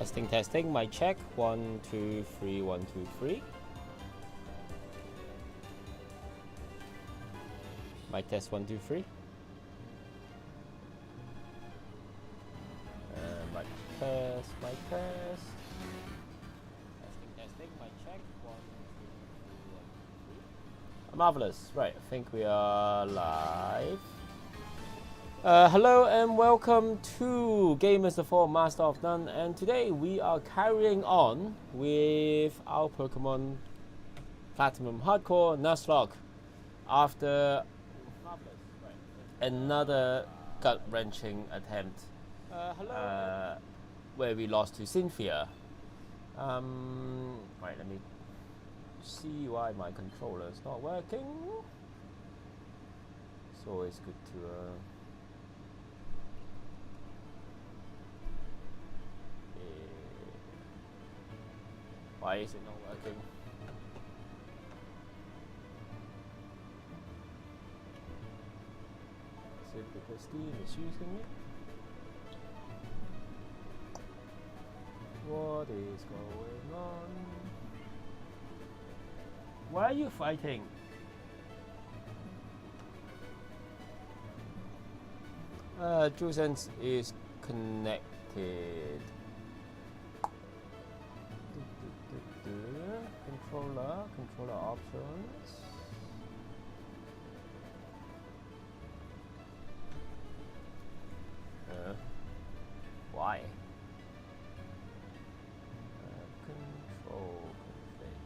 Testing, testing. My check. 1, 2, 3. 1, 2, 3. My test. 1, 2, 3. My test. My test. Testing, testing. My check. 1, 2, 3. 1, 2, 3. Marvelous. Right. I think we are live. Hello and welcome to Gamers the Four Master of None, and today we are carrying on with our Pokemon Platinum Hardcore Nuzlocke after another gut-wrenching attempt where we lost to Cynthia. Right, let me see why my controller is not working. It's always good to why is it not working? Is it because Steam is using it? What is going on? Why are you fighting? DualSense is connected. Controller options. Why? Control config.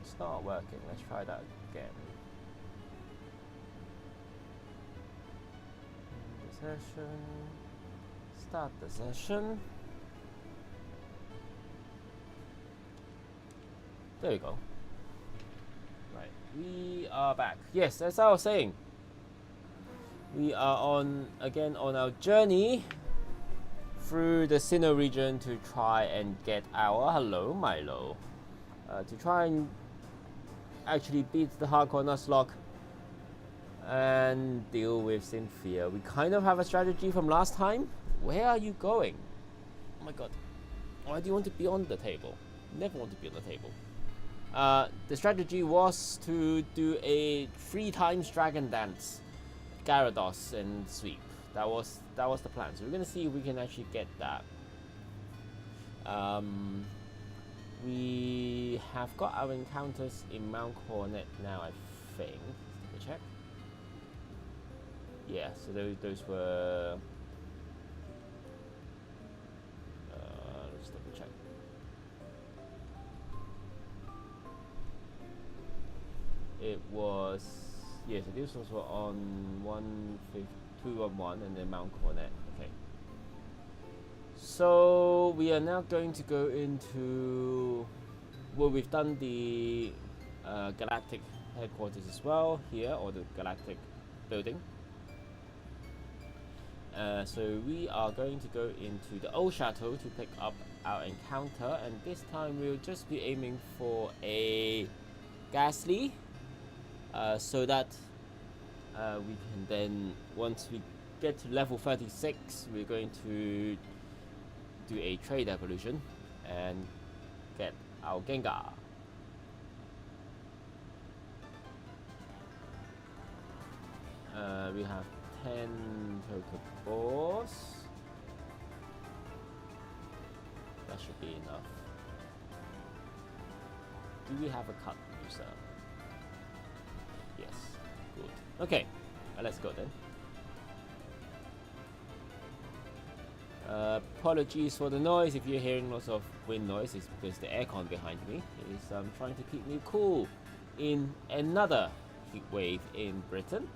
It's not working. Let's try that again. The session. Start the session. There we go. Right, we are back. Yes, as I was saying, we are again on our journey through the Sinnoh region to try and get our Milo, to try and actually beat the Hardcore Nuzlocke and deal with Cynthia. We kind of have a strategy from last time. Where are you going? Oh my god. Why do you want to be on the table? Never want to be on the table. The strategy was to do a 3 times Dragon Dance, Gyarados, and sweep. That was the plan. So we're gonna see if we can actually get that. We have got our encounters in Mount Coronet now, I think. Let me check. Yeah, so those were. Let's double check. It was, yes, so these ones were on 211 and then Mount Coronet. Okay. So we are now going to go into, well, we've done the Galactic headquarters as well here, or the Galactic building. So we are going to go into the Old Chateau to pick up our encounter, and this time we'll just be aiming for a Ghastly. So that we can then, once we get to level 36, we're going to do a trade evolution and get our Gengar. We have 10 Pokeballs. That should be enough. Do we have a cut user? Yes, good. Okay, let's go then. Apologies for the noise. If you're hearing lots of wind noise, it's because the aircon behind me is trying to keep me cool in another heat wave in Britain.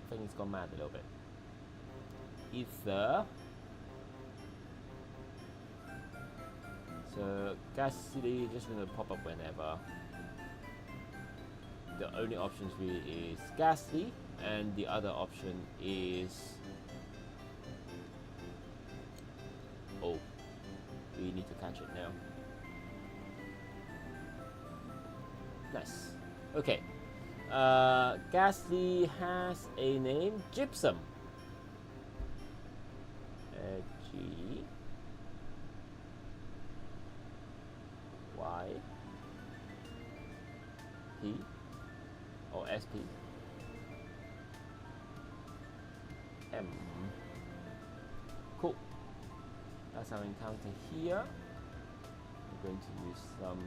I think it's gone mad a little bit. Ether. So Ghastly just gonna pop up whenever. The only options really is Ghastly, and the other option is, oh, we need to catch it now. Nice. Okay. Ghastly has a name, Gypsum. G Y P or SP M. Cool. That's our encounter here. We're going to use some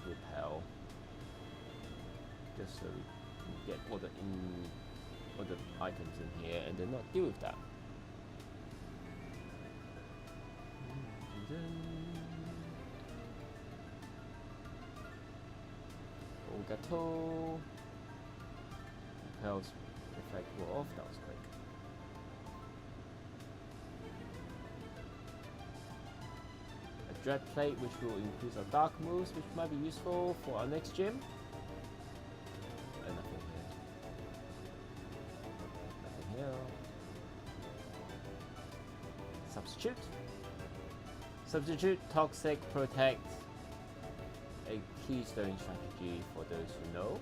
repel just so we can get all the items in here and then not deal with that. Gato. Repel's effect wore off, that was quick. A dread plate which will increase our dark moves, which might be useful for our next gym. And nothing here. Nothing here. Substitute. Substitute, toxic, protect. A keystone strategy for those who know.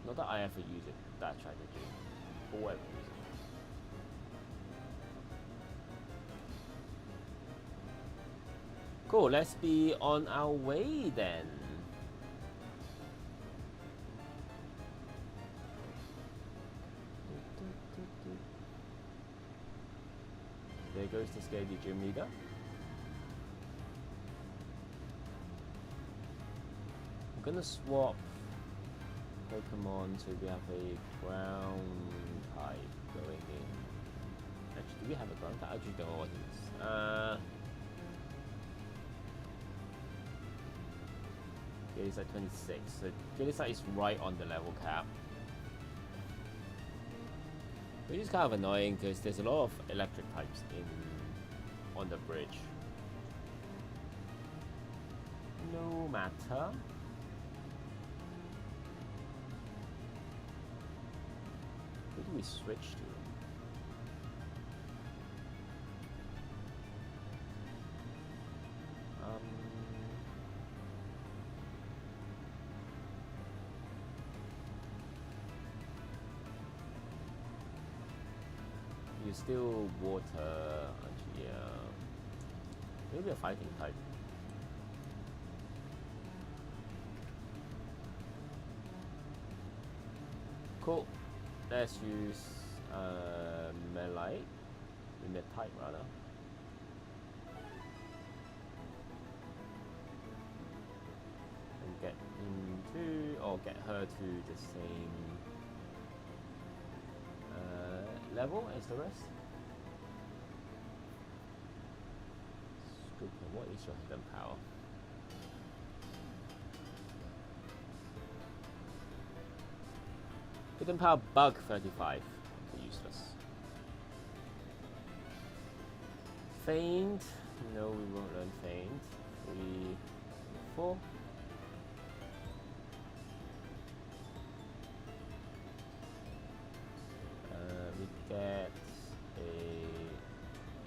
Not that I ever use it, that strategy, for whatever reason. Cool, let's be on our way then. There goes the scaredy gym leader. I'm gonna swap Pokemon so we have a ground type going in. Actually, do we have a ground type? I actually don't know what it is. Yeah, it's at 26. So Gilisa is right on the level cap. Which is kind of annoying because there's a lot of electric types on the bridge. No matter. Who do we switch to? You still water, actually, yeah. Maybe a fighting type. Cool. Let's use melee, mid type rather. And get into, or get her to the same level as the rest. Scooper, what is your hidden power? Hidden power bug 35. Okay, useless. Feint. No, we won't learn feint. 3, 4. We get a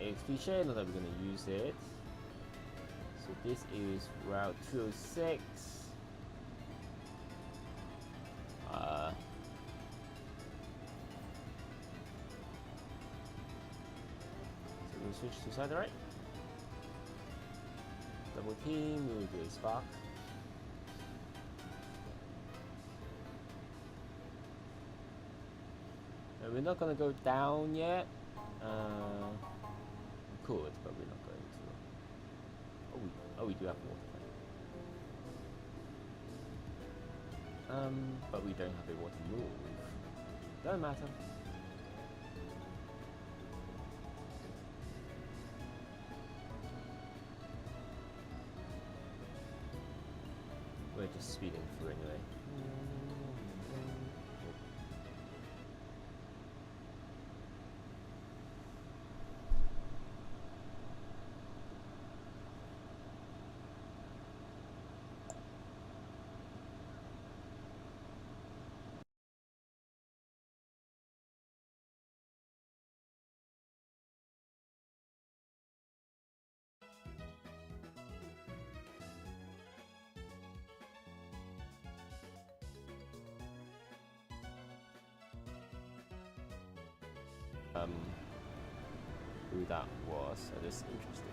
XP share, not that we're going to use it. So this is route 206. So we'll switch to side right. Double team, we will do a spark. We're not gonna go down yet. We could, but we're not going to. Oh, we do have water. But we don't have a water move. Doesn't matter. We're just speeding through anyway. who that was. So just interested.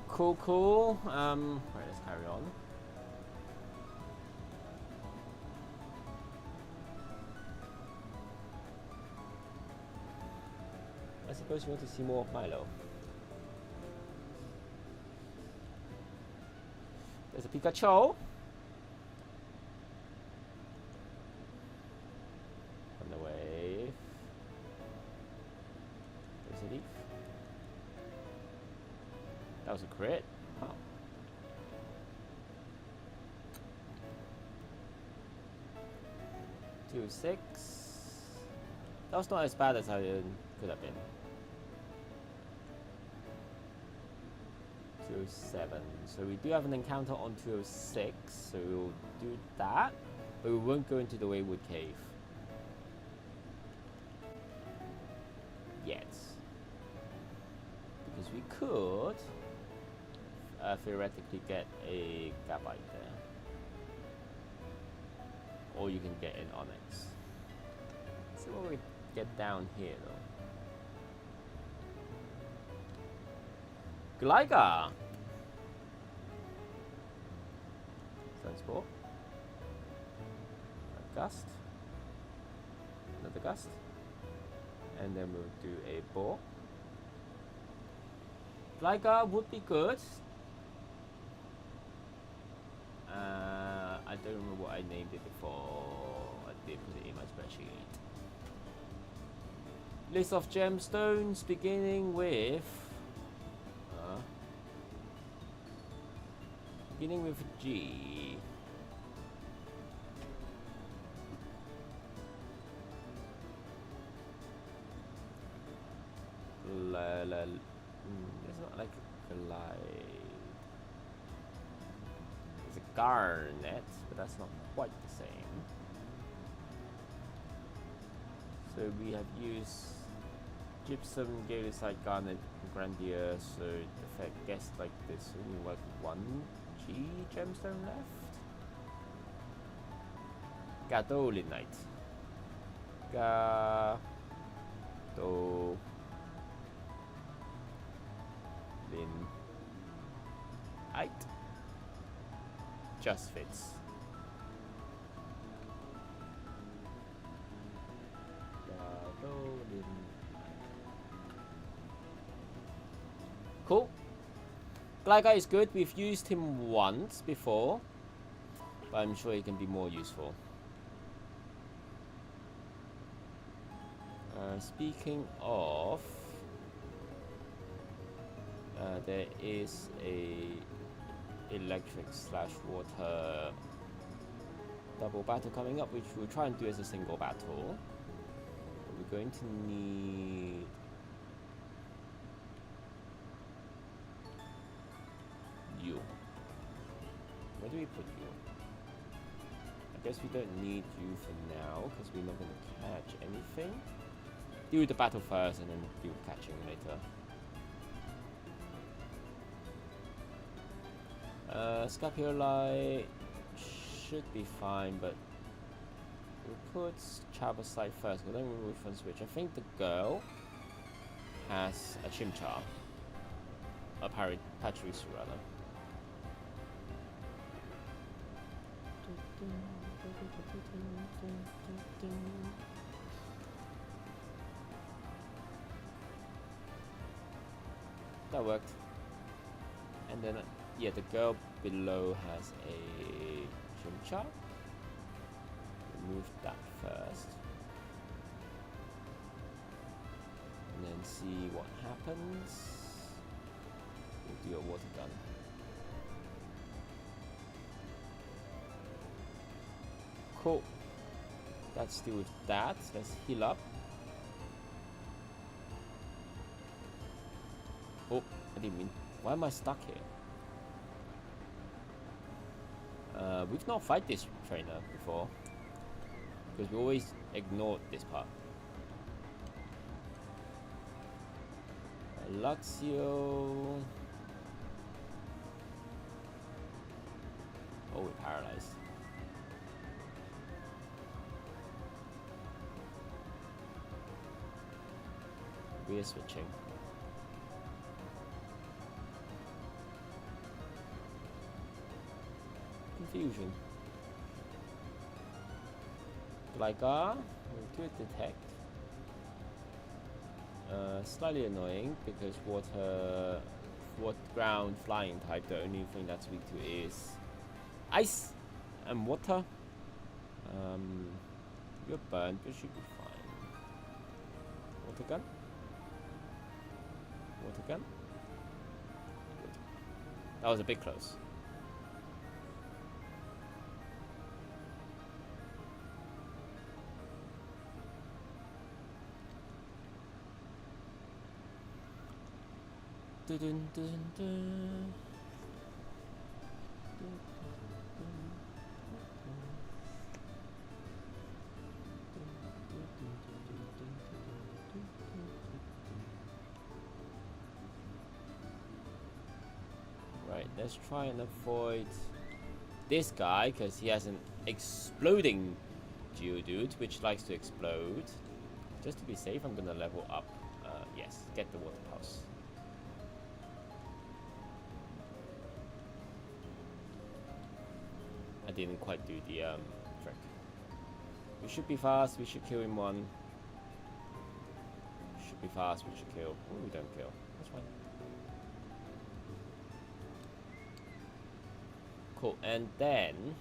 Cool, cool. Right, let's carry on. I suppose you want to see more of Milo. There's a Pikachu. On the way. There's a leaf. That was a crit. Oh. Two, 6. That was not as bad as I could have been. 207. So we do have an encounter on 206, so we'll do that, but we won't go into the Wayward Cave yet, because we could theoretically get a Gabite there, or you can get an Onyx. Let's see what we get down here though. Gligar! Sunspore. A Gust. Another Gust. And then we'll do a Bore. Gligar would be good. I don't remember what I named it before. I did put it in my spreadsheet. List of gemstones beginning with G. It's not like a glide. It's a garnet, but that's not quite the same. So we have used gypsum, Galicite, garnet, grandier. So if I guess like this, only like 1 G gemstone left. Gadolinite. Gadolinite. Just fits. Cool. Gligar is good. We've used him once before, but I'm sure he can be more useful. Speaking of, there is a electric / water double battle coming up, which we'll try and do as a single battle. We're going to need you. Where do we put you? I guess we don't need you for now because we're not going to catch anything. Do the battle first and then do catching later. Scapulite should be fine, but we'll put Chabosite first, but then we'll move on switch. I think the girl has a Chimchar. A Pachirisu rather. That worked. And then, yeah, the girl below has a Chimchar. Remove that first. And then see what happens. We'll do a water gun. Cool. Let's deal with that. Let's heal up. Oh, I didn't mean. Why am I stuck here? We've not fight this trainer before because we always ignored this part. Luxio. Oh, we're paralyzed. We are switching. Confusion. Gligar, Intuit Detect. Slightly annoying because water, ground, flying type. The only thing that's weak to is ice and water. You're burnt, but should be fine. Water gun. Water gun. Good. That was a bit close. Dun, dun, dun, dun. Right, let's try and avoid this guy because he has an exploding Geodude which likes to explode. Just to be safe, I'm gonna level up. Yes, get the water pulse. I didn't quite do the trick. We should be fast, we should kill him one. Should be fast, we should kill. Oh, we don't kill. That's fine. Cool, and then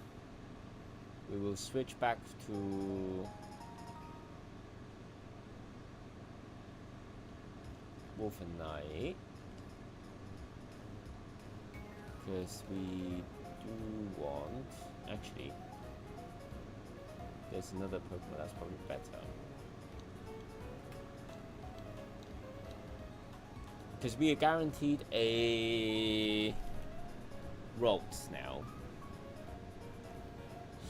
we will switch back to Wolf and Knight. Because we do want... Actually, there's another Pokemon that's probably better. Because we are guaranteed a Rolts now.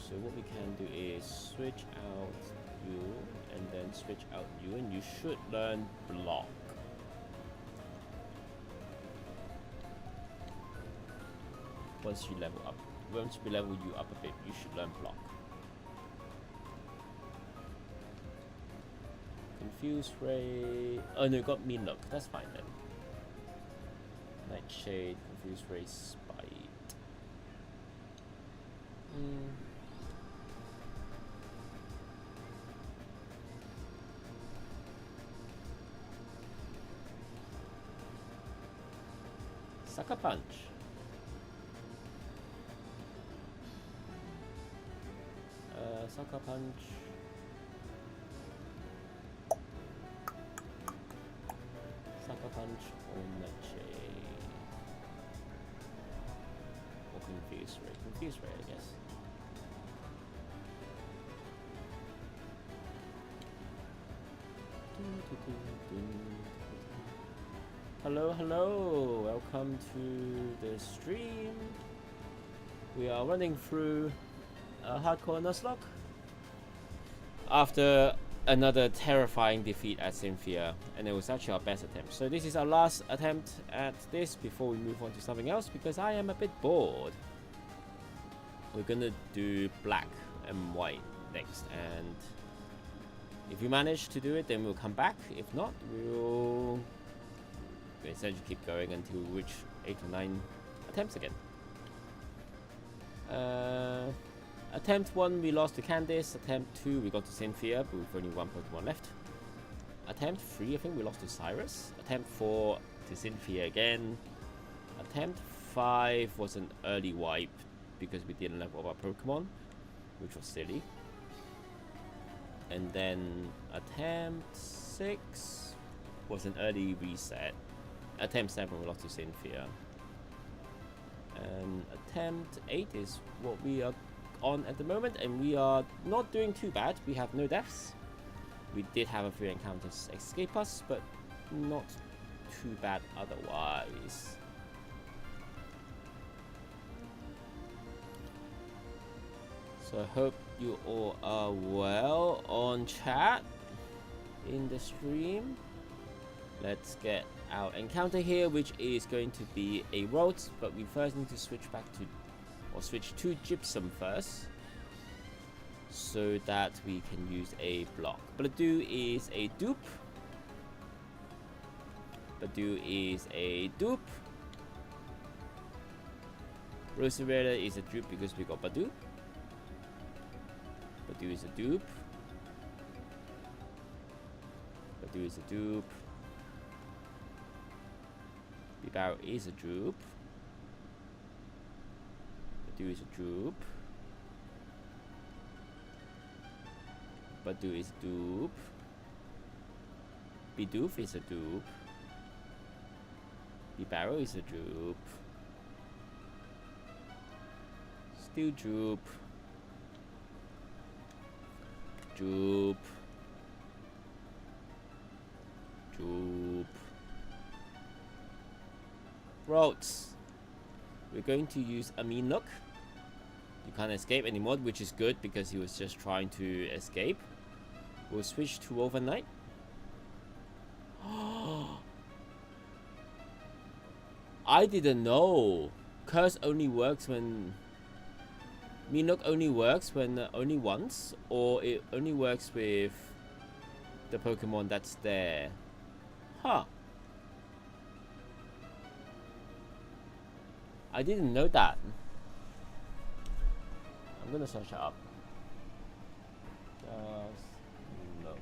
So what we can do is switch out you and then switch out you, and you should learn Block. Once you level up. Once we level you up a bit, you should learn Block. Confuse Ray. Oh no, got Mean Look. That's fine then. Nightshade, Confuse Ray, Spite. Sucker Punch. Sucker Punch. Sucker Punch or Nightshade. Or Confuse Ray. Confuse Ray, I guess. Hello, hello. Welcome to the stream. We are running through Hardcore Nuzlocke after another terrifying defeat at Cynthia, and it was actually our best attempt. So this is our last attempt at this before we move on to something else, because I am a bit bored. We're gonna do black and white next, and if we manage to do it, then we'll come back. If not, we'll essentially keep going until we reach 8 or 9 attempts again. Attempt 1 we lost to Candice. Attempt 2 we got to Cynthia, but with only one Pokemon left. Attempt 3 I think we lost to Cyrus. Attempt 4 to Cynthia again. Attempt 5 was an early wipe because we didn't level up our Pokemon, which was silly. And then attempt 6 was an early reset. Attempt 7 we lost to Cynthia. And attempt 8 is what we are on at the moment, and we are not doing too bad. We have no deaths. We did have a few encounters escape us, but not too bad otherwise. So I hope you all are well on chat in the stream. Let's get our encounter here, which is going to be a Rolt, but we first need to switch back to, or switch to Gypsum first, so that we can use a block. Bladu is a dupe, Badoo is a dupe. Roserella is a dupe because we got Badoo. Badoo is a dupe. Badoo is a dupe. Bibaro is a dupe. Badoo is a dupe. Badoo is a dupe. Bidoof is a dupe. Bibaro is a dupe. Still dupe. Dupe. Dupe. Roads. We're going to use Aminok. You can't escape anymore, which is good because he was just trying to escape. We'll switch to overnight. I didn't know. Curse only works when... Minok only works when only once, or it only works with the Pokemon that's there. Huh. I didn't know that. I'm gonna search it up. Just look.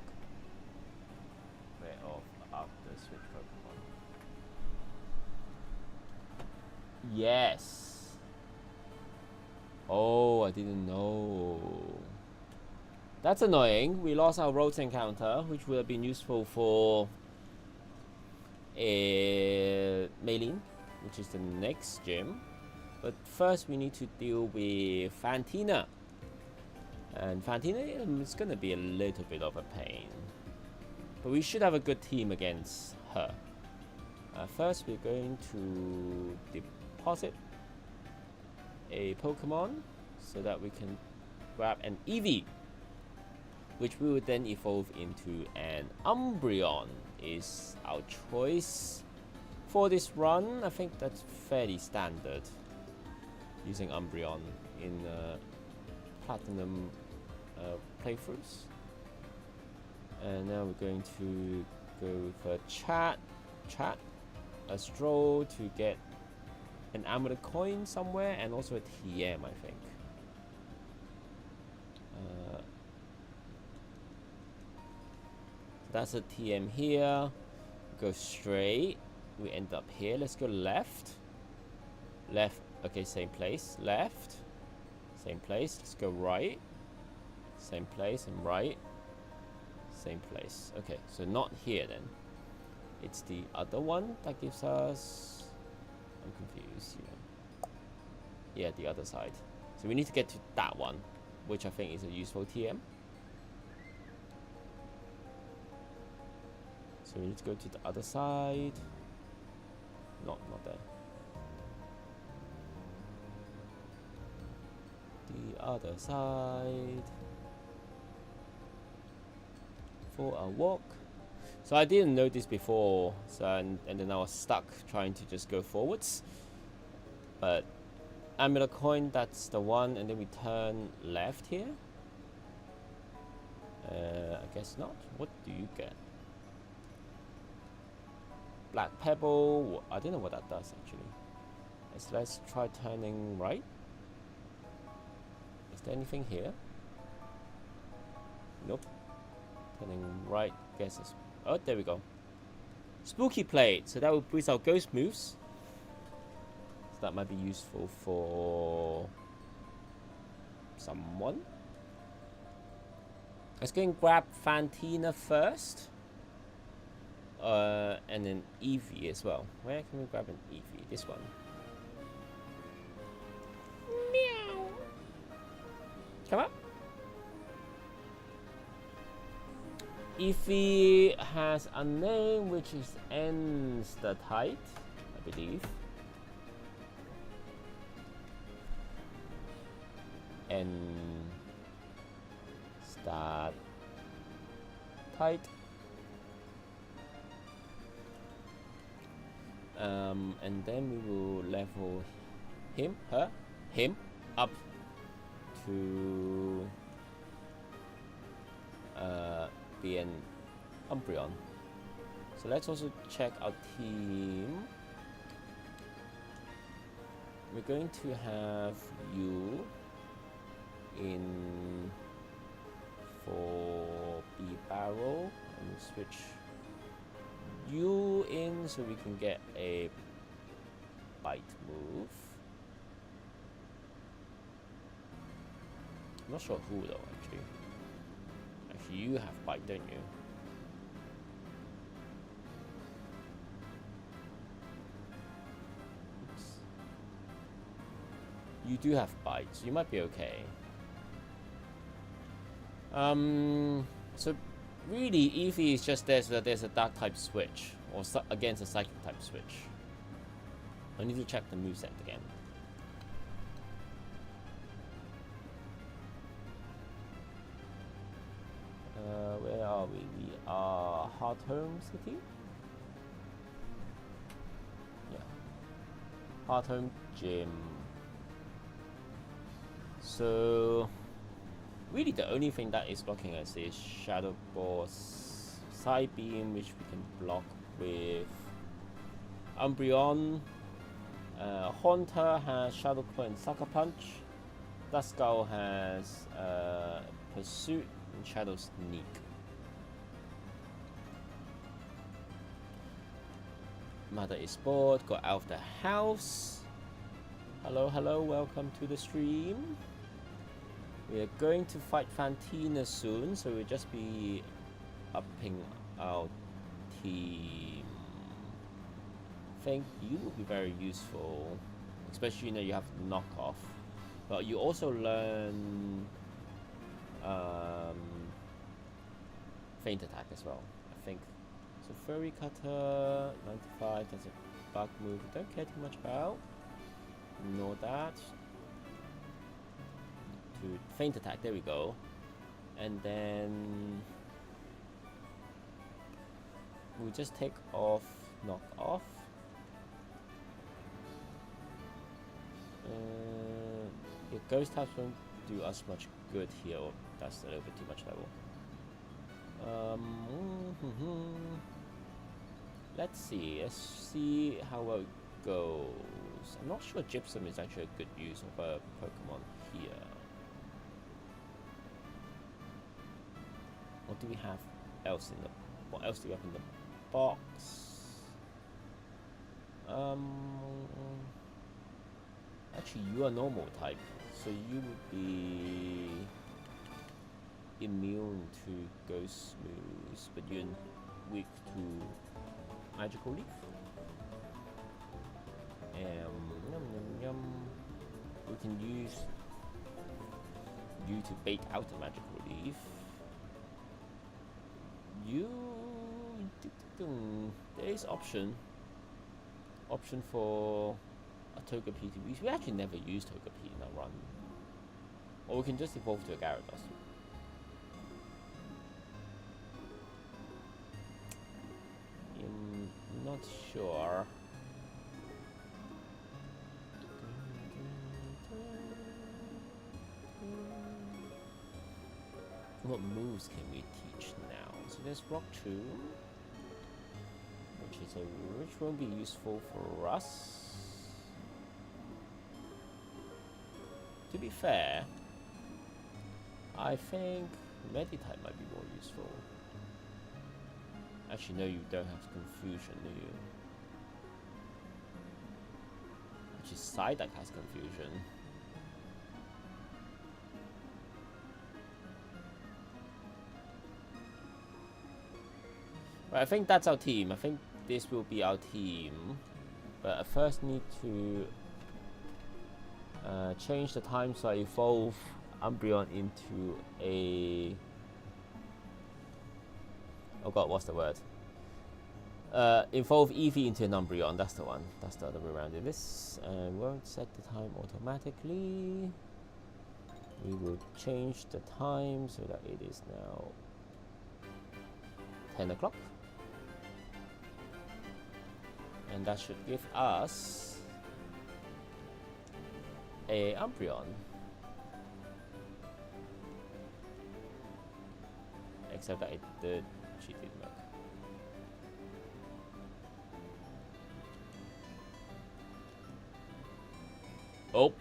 Where off after switch Pokemon. Yes. Oh, I didn't know. That's annoying. We lost our roads encounter, which would have been useful for Maylene, which is the next gym. But first we need to deal with Fantina. And Fantina is going to be a little bit of a pain. But we should have a good team against her. First we're going to deposit a Pokemon so that we can grab an Eevee, which we would then evolve into an Umbreon is our choice for this run. I think that's fairly standard, using Umbreon in Platinum playthroughs. And now we're going to go for chat, a stroll to get an amulet coin somewhere, and also a TM, I think. That's a TM here. Go straight. We end up here. Let's go left. Left. Okay, same place. Left. Same place. Let's go right. Same place and right. Same place. Okay, so not here then. It's the other one that gives us... I'm confused. Yeah, the other side. So we need to get to that one, which I think is a useful TM. So we need to go to the other side. Not there. The other side. For a walk. So I didn't know this before, so and then I was stuck trying to just go forwards. But amulet coin, that's the one, and then we turn left here. I guess not. What do you get? Black Pebble. I don't know what that does actually. Let's try turning right. Is there anything here? Nope. Turning right. Guess it's... Oh, there we go. Spooky Plate. So that will boost our ghost moves. So that might be useful for someone. Let's go and grab Fantina first. And then Eevee as well. Where can we grab an Eevee? This one. Meow. Come up. Eevee has a name which is Enstatite, I believe. Enstatite. And then we will level him up to be an Umbreon. So let's also check our team. We're going to have you in for B barrel, and we'll switch you in so we can get a bite move. I'm not sure who though, actually. Actually, you have bite, don't you? Oops. You do have bite, so you might be okay. So really, Eevee is just there so that there's a dark type switch, or against a psychic type switch. I need to check the moveset again. Where are we? We are Hard Home City? Yeah. Hard Home Gym. So really the only thing that is blocking us is Shadow Boss Side Beam, which we can block with Umbreon. Haunter has Shadow Claw and Sucker Punch. Duskull has Pursuit and Shadow Sneak. Mother is bored, got out of the house. Hello, hello, welcome to the stream. We are going to fight Fantina soon, so we'll just be upping our team. I think you will be very useful, especially you have knockoff. But you also learn feint attack as well, I think. So Furry Cutter, 95, that's a bug move we don't care too much about. Ignore that. To feint attack, there we go. And then we'll just take off knock off. Your ghost types won't do us much good here. That's a little bit too much level. Let's see how well it goes. I'm not sure Gypsum is actually a good use of a Pokemon here. What do we have else in the? What else do we have in the box? Actually, you are normal type, so you would be immune to Ghost moves, but you're weak to Magical Leaf. We can use you to bait out a Magical Leaf. There is option for a Togepi to use. We actually never use Togepi in our run. Or we can just evolve to a Gyarados. I'm not sure. What moves can we teach now? So there's Rock Tomb, which won't be useful for us. To be fair, I think Meditype might be more useful. Actually, no, you don't have Confusion, do you? Actually, Psyduck has Confusion. Right, I think that's our team. I think this will be our team. But I first need to change the time so I evolve Umbreon into a... Oh god, what's the word? Evolve Eevee into an Umbreon. That's the one. That's the other way around. This won't set the time automatically. We will change the time so that it is now 10 o'clock. And that should give us a Umbreon. Except that it did, she did work. Oh.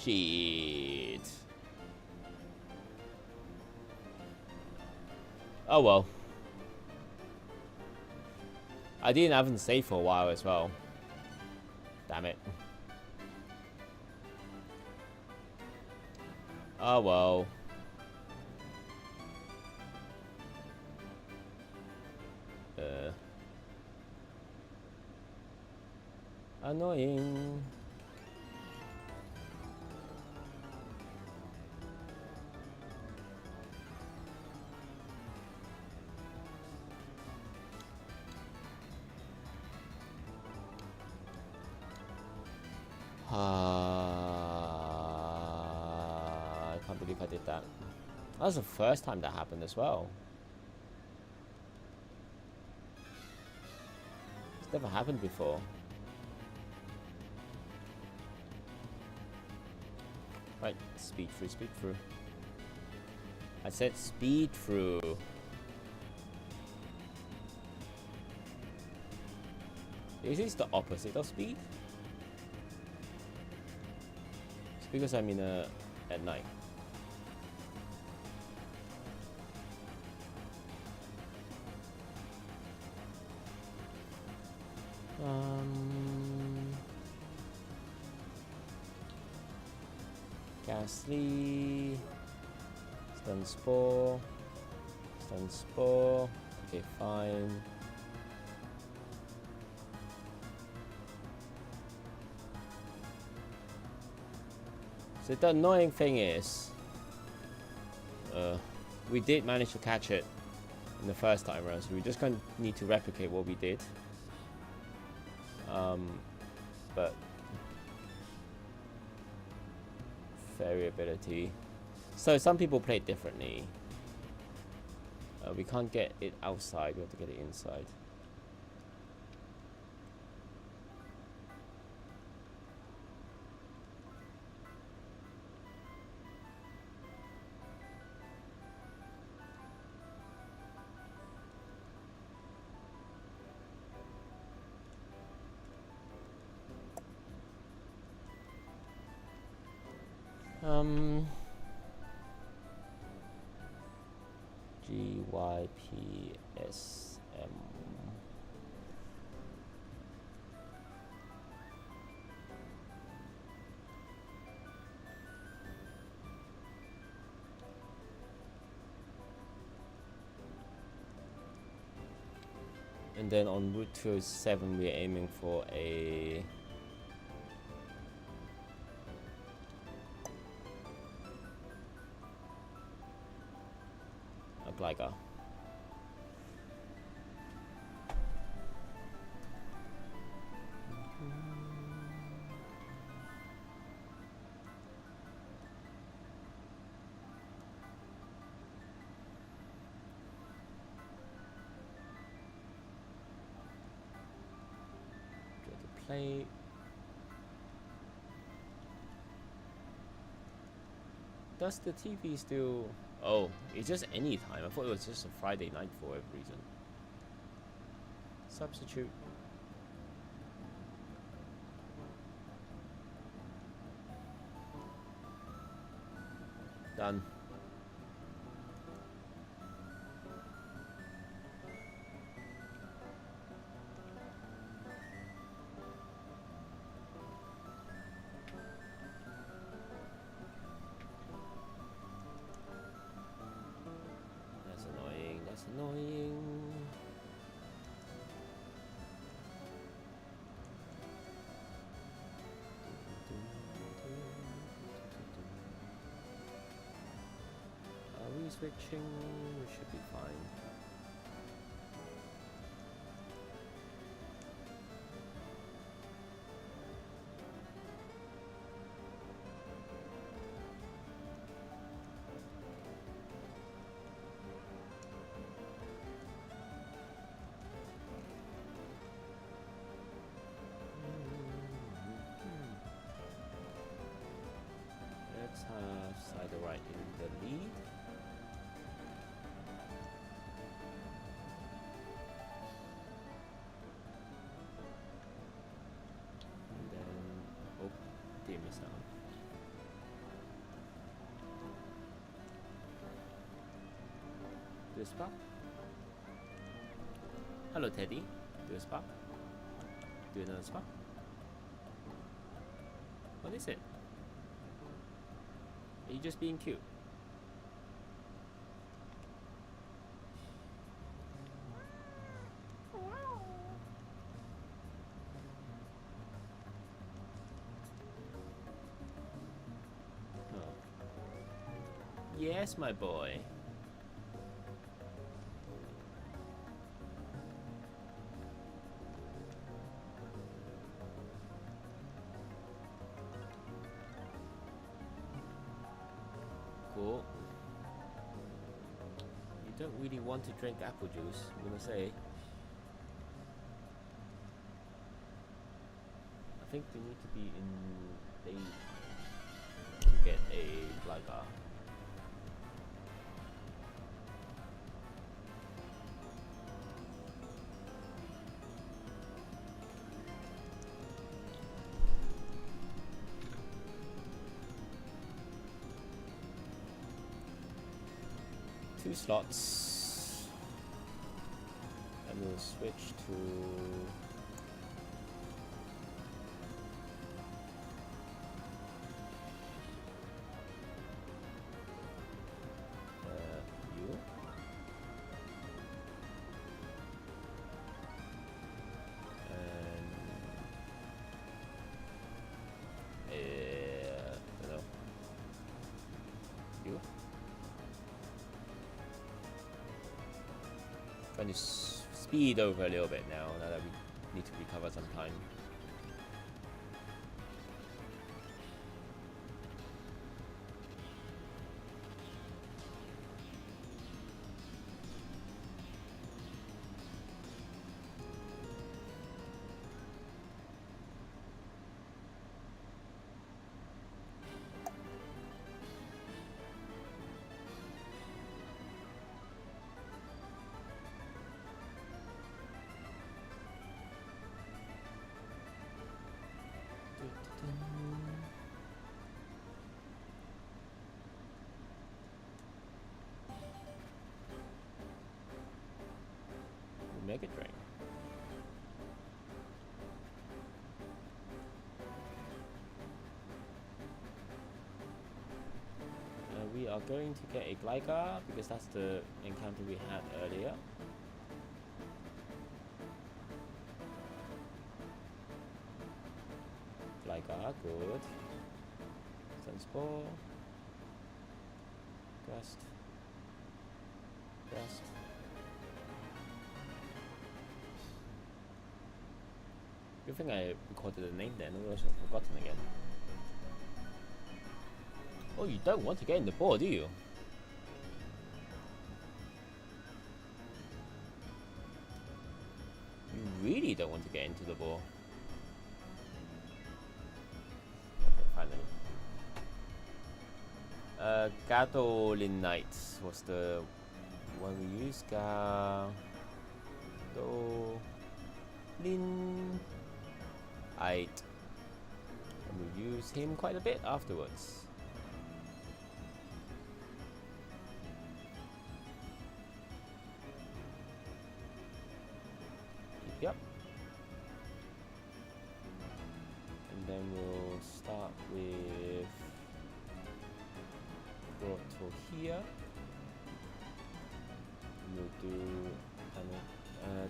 Shit. Oh well. I didn't have him save for a while as well. Damn it. Oh well. Annoying. I can't believe I did that. That was the first time that happened as well. It's never happened before. Right, speed through, speed through. I said speed through. Is this the opposite of speed? It's because I'm at night. Ghastly. Stun Spore. Stun Spore. Okay, fine. So the annoying thing is, we did manage to catch it in the first time around, so we just kind of need to replicate what we did. But variability. So some people play it differently. We can't get it outside, we have to get it inside. GYPSM. And then on Route 207 we're aiming for a Gligar. Play. Does the TV still... Oh, it's just any time. I thought it was just a Friday night for whatever reason. Substitute. Done. Annoying. Are we switching? We should be fine. Let's have Cider right in the lead. Do a spark. Hello, Teddy. Do a spark. Do another spark. What is it? Are you just being cute? Yes, my boy. Cool. You don't really want to drink apple juice, I'm gonna say. I think we need to be in day to get a Gligar. Two slots, and we'll switch to you. And I don't know. You. Trying to speed over a little bit now that we need to recover some time. Mega Drain. We are going to get a Gligar because that's the encounter we had earlier. Gligar, good. Sunspore. Gust. Gust. Good thing I recorded the name then, otherwise I've forgotten again. Oh, you don't want to get in the ball, do you? You really don't want to get into the ball. Okay, finally. Gadolin Knights was the one we used. Gadolin. And we'll use him quite a bit afterwards. Yep. And then we'll start with Grotto here. And we'll do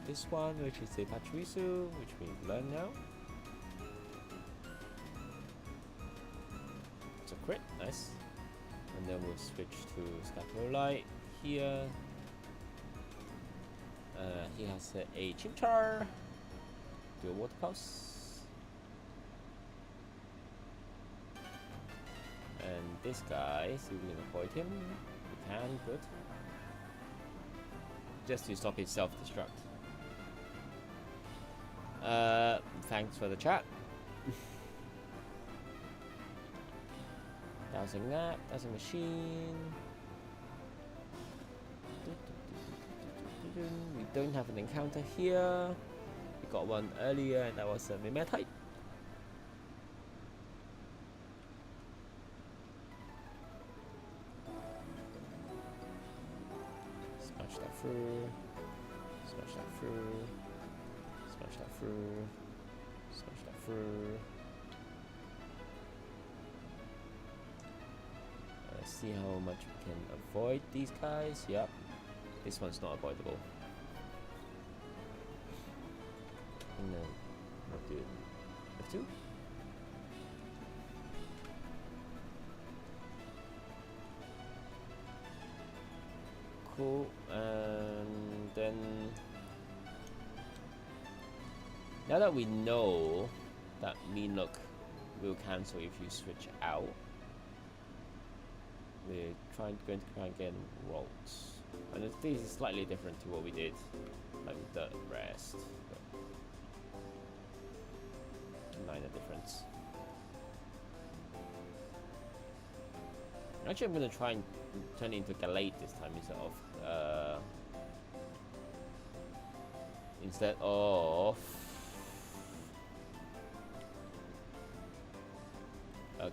this one, which is a Pachirisu, which we've learned now. It's a crit, nice. And then we'll switch to Scatolite here. He has a Chimchar. Do a Water Pulse. And this guy, see if we can avoid him. We can, good. Just to stop his self-destruct. Thanks for the chat. Dowsing that, dowsing machine. We don't have an encounter here. We got one earlier and that was a Mimetite. Smash that through. Smash that through. Smash that through. Smash that through. Let's see how much we can avoid these guys. Yep. This one's not avoidable. And then we'll do F2. Cool. And then now that we know that mean look will cancel if you switch out, we're going to try and get rolls. And this is slightly different to what we did like with the rest. Minor difference. Actually, I'm going to try and turn it into Galate this time instead of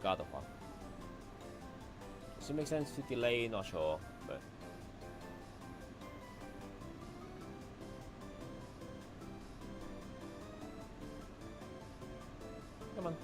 God of War. Does it make sense to delay? Not sure, but come on.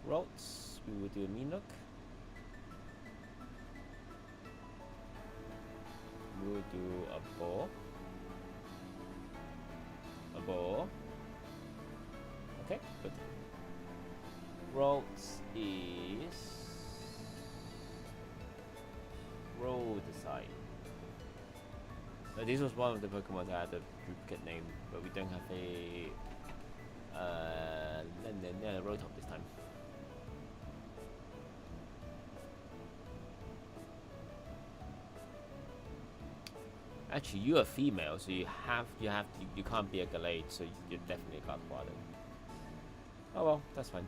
Rolls, we will do a mean look. We will do a ball. A ball. Okay, good. Rolls is roll the side. This was one of the Pokemon that had a duplicate name, but we don't have a Rotom this time. Actually, you are female, so you can't be a Galate, so you're definitely a Godfather. Oh well, that's fine.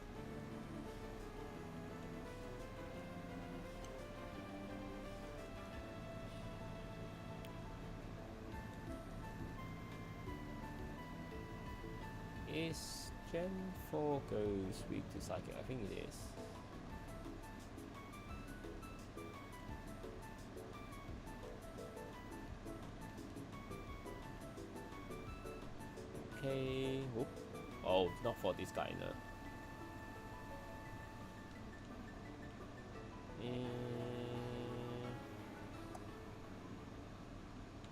Is Gen 4 goes weak to Psychic? I think it is. Okay. Whoop. Oh, not for this guy, no.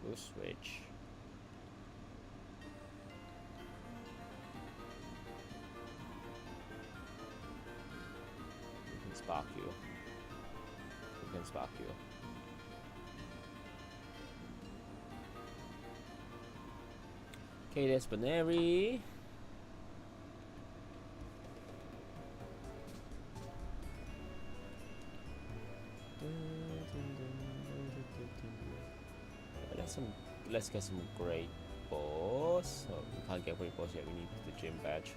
We'll switch. We can spark you. We can spark you. Okay, there's Baneri. Let's get some great balls. Oh, we can't get great balls yet, we need the gym badge.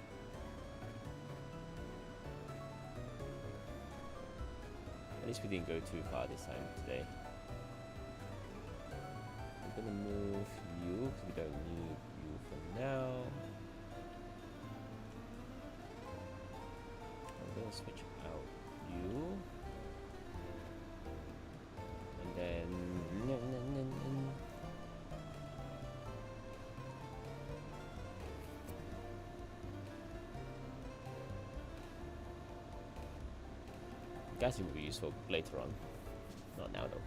At least we didn't go too far this time today. I'm gonna move you because we don't need you for now. I'm gonna switch out you. And then I guess it will be useful later on. Not now though.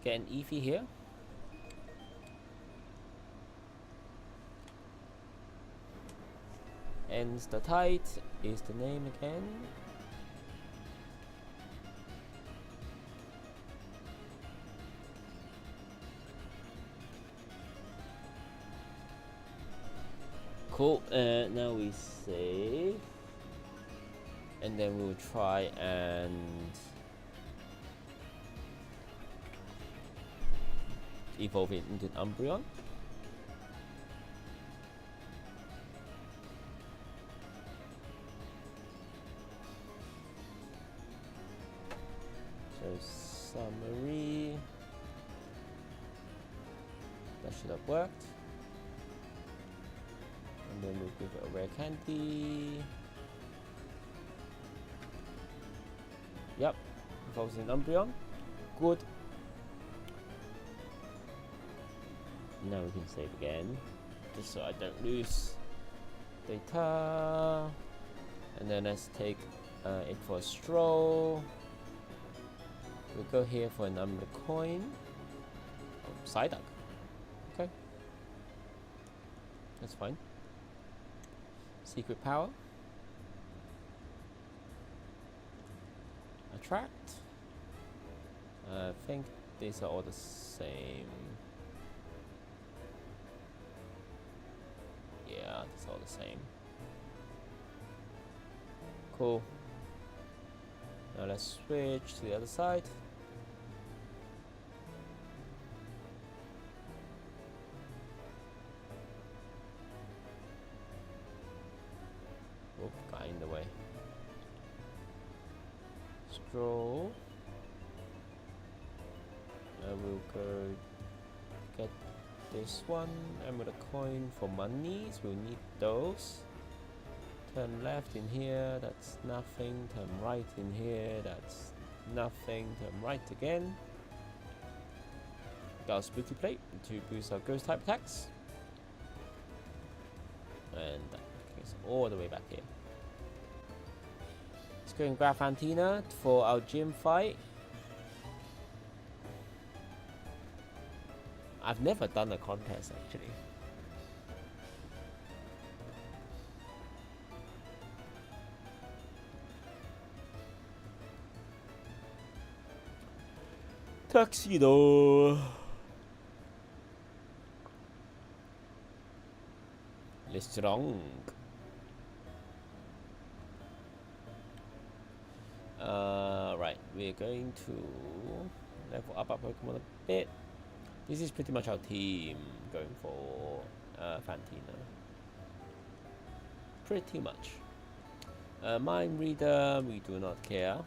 Get an Eevee here. Ends the Tide is the name again. Cool, now we save. And then we'll try and evolve it into an Umbreon. So summary, that should have worked. And then we'll give it a rare candy. Yep, evolves in Umbreon. Good. Now we can save again, just so I don't lose data. And then let's take it for a stroll. We'll go here for another coin. Oh, Psyduck. Okay. That's fine. Secret power. Attract. I think these are all the same. Yeah, it's all the same. Cool. Now let's switch to the other side. Oh, got in the way. Stroll. Now we'll go get this one, and with a coin for monies, we'll need those. Turn left in here, that's nothing. Turn right in here, that's nothing. Turn right again. Got a spooky plate to boost our ghost type attacks. And that takes all the way back here. Let's go and grab Fantina for our gym fight. I've never done a contest actually. Tuxedo. Strong. Right, we're going to level up our Pokemon a bit. This is pretty much our team going for Fantina. Pretty much. Mind Reader, we do not care.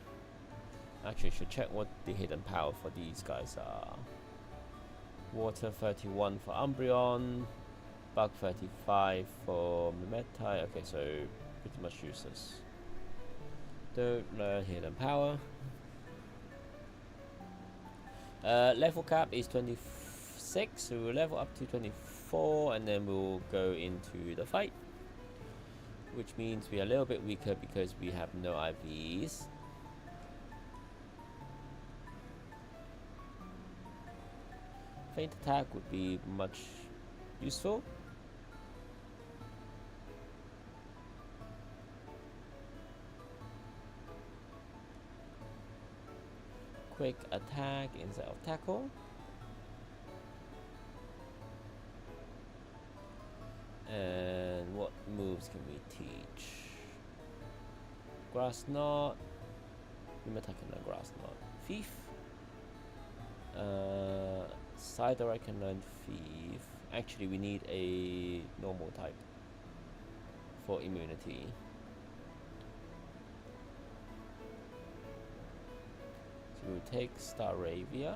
Actually, should check what the hidden power for these guys are. Water 31 for Umbreon. Bug 35 for Mimetai. Okay, so pretty much useless. Don't learn hidden power. Level cap is 26, so we'll level up to 24 and then we'll go into the fight. Which means we are a little bit weaker because we have no IVs. Faint attack would be much useful. Quick attack instead of tackle. And what moves can we teach? Grass Knot. I'm attacking the Grass Knot. Thief. Cider I can learn Thief. Actually, we need a normal type for immunity. So we'll take Staravia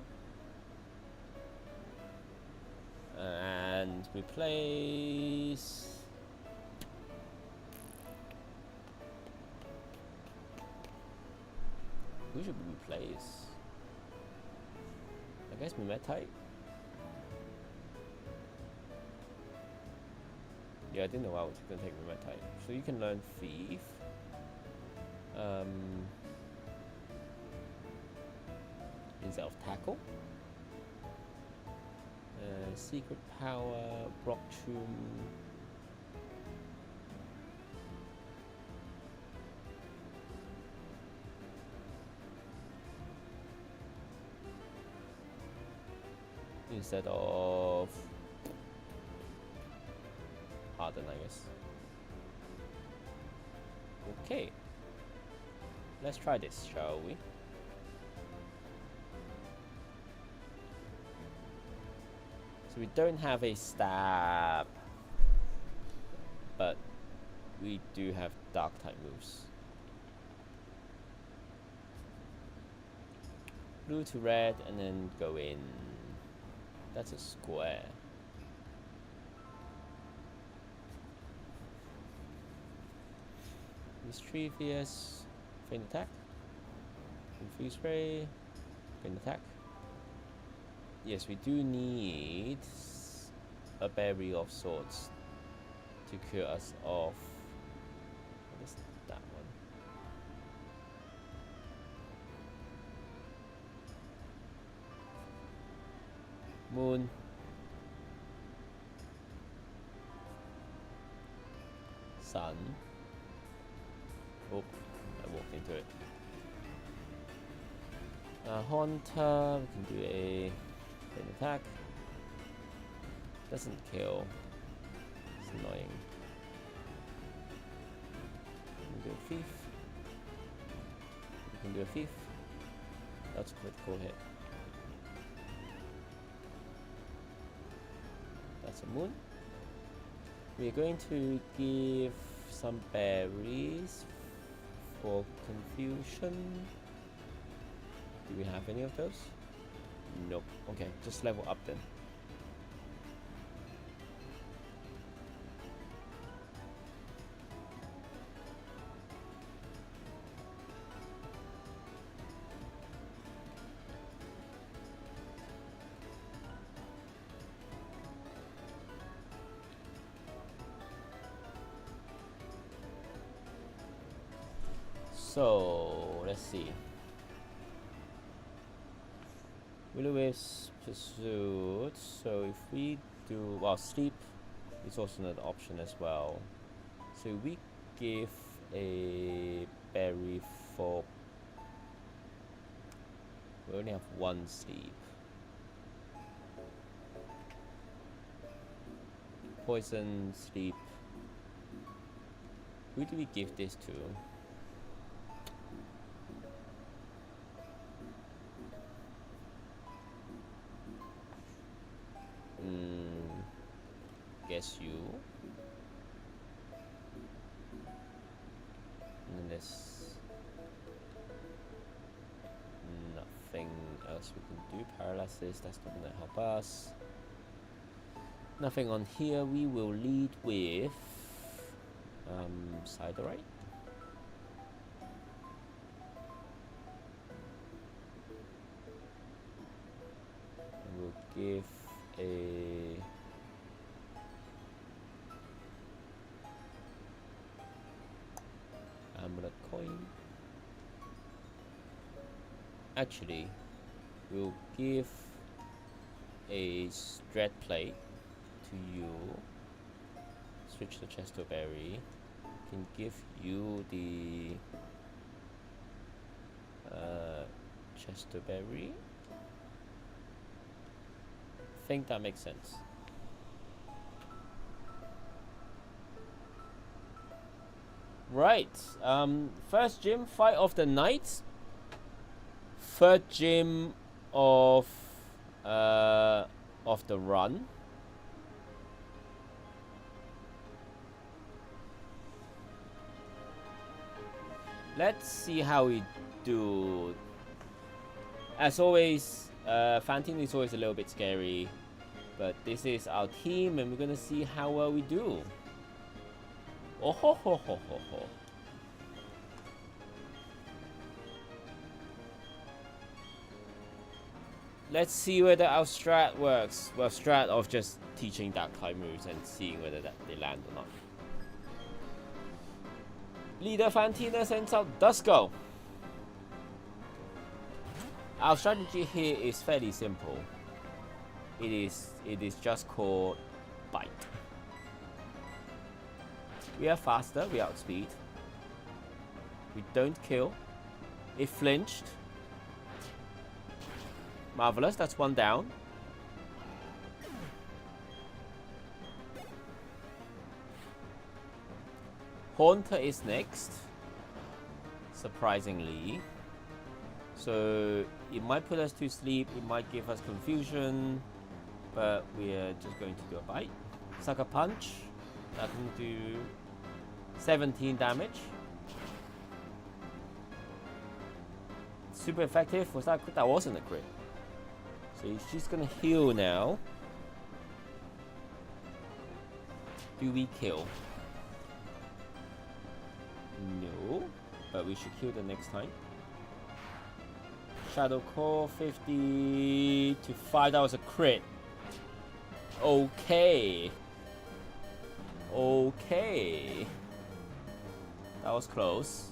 and replace. Who should we replace? I guess Mimetai. Yeah, I didn't know I was gonna take Mimetai. So you can learn Thief. Instead of tackle. Secret power, Brock Tomb. Instead of Harden, I guess. Okay. Let's try this, shall we? So we don't have a stab, but we do have dark type moves. Blue to red and then go in. That's a square. Mischievous, feint attack. Confuse ray, feint attack. Yes, we do need a berry of sorts to cure us off. What is that one? Moon. Sun. Oh, I walked into it. Haunter, we can do a feint attack. Doesn't kill. It's annoying. We can do a thief. We can do a thief. That's a critical hit. That's a moon. We're going to give some berries for confusion. Do we have any of those? Nope. Okay, just level up then. So let's see. Will-o-wisp pursuit. So if we do, well, sleep is also another option as well. So we give a berry for. We only have one sleep. Poison, sleep. Who do we give this to? Guess you. And then there's nothing else we can do. Paralysis, that's not gonna help us. Nothing on here. We will lead with Siderite. And we'll give a amulet coin. Actually, we'll give a strat plate to you. Switch the chest to berry. Can give you the chest to berry. Think that makes sense. Right. First gym fight of the night. Third gym of the run. Let's see how we do. As always, Fantine is always a little bit scary, but this is our team, and we're gonna see how well we do. Oh ho ho ho ho ho. Let's see whether our strat works. Well, strat of just teaching dark type moves and seeing whether they land or not. Leader Fantina sends out Dusko. Our strategy here is fairly simple. It is just called bite. We are faster, we outspeed. We don't kill. It flinched. Marvelous, that's one down. Haunter is next, surprisingly. So it might put us to sleep, it might give us confusion. but we are just going to do a bite. Sucker punch. That can do 17 damage. Super effective. Was that a crit? That wasn't a crit. So she's gonna heal now. Do we kill? No, but we should kill the next time. Shadow Core 50 to 5. That was a crit. Okay. Okay. That was close.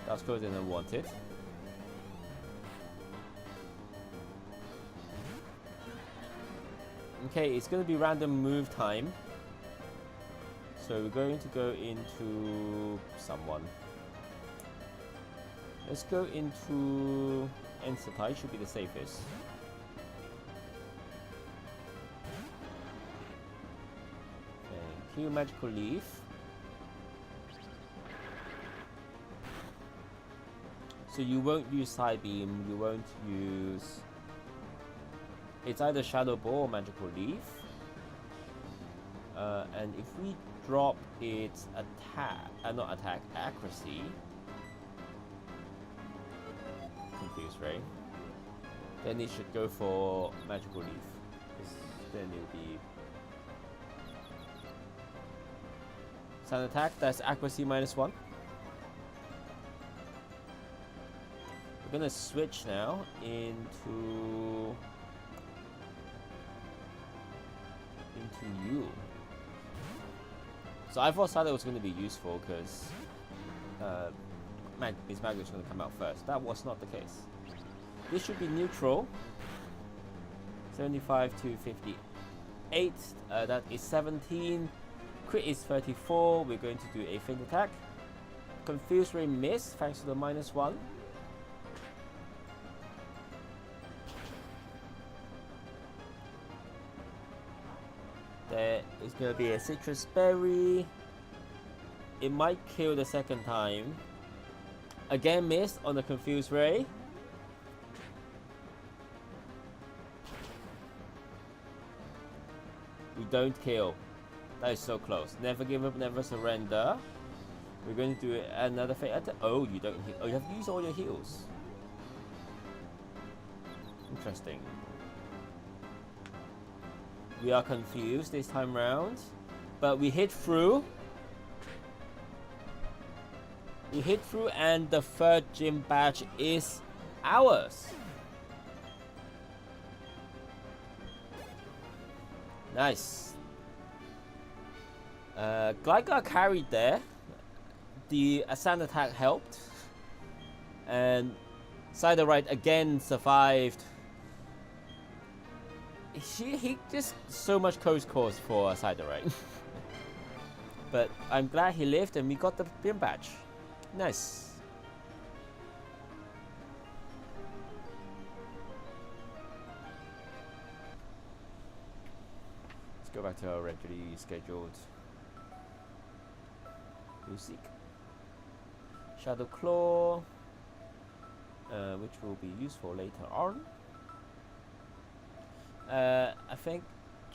That was closer than I wanted. Okay, it's going to be random move time. So we're going to go into someone. Let's go into End Supply, should be the safest. Thank you, Magical Leaf. So you won't use Side Beam, you won't use... It's either Shadow Ball or Magical Leaf. And if we drop its attack, not attack, accuracy. Confused, right? Then it should go for Magical Leaf. Then it'll be Silent Attack, that's accuracy -1. We're gonna switch now into you. So I thought Silent was going to be useful because Miss Maggie was going to come out first. That was not the case. This should be neutral. 75 to 58. That is 17. Crit is 34. We're going to do a feint attack. Confuse Ray miss thanks to the -1. There is going to be a citrus berry. It might kill the second time. Again missed on the confused ray. We don't kill. That is so close. Never give up, never surrender. We're going to do another fate attack. Oh, you don't heal. Oh, you have to use all your heals. Interesting. We are confused this time round, but we hit through. We hit through, and the third gym badge is ours. Nice. Glide got carried there. The Ascend attack helped, and Side right again survived. He just so much close calls for Side right. But I'm glad he lived and we got the gym badge. Nice. Let's go back to our regularly scheduled music. Shadow Claw, which will be useful later on. I think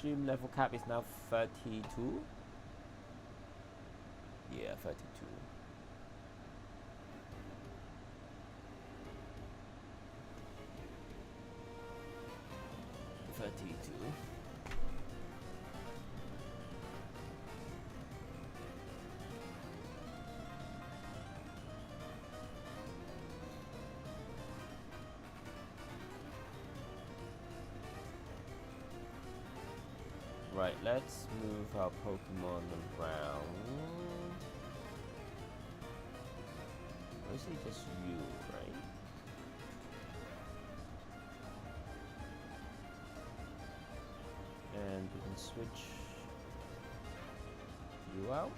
gym level cap is now 32. Yeah, 32. 32. Right, let's move our Pokemon around. Mostly just you, right? And we can switch you out.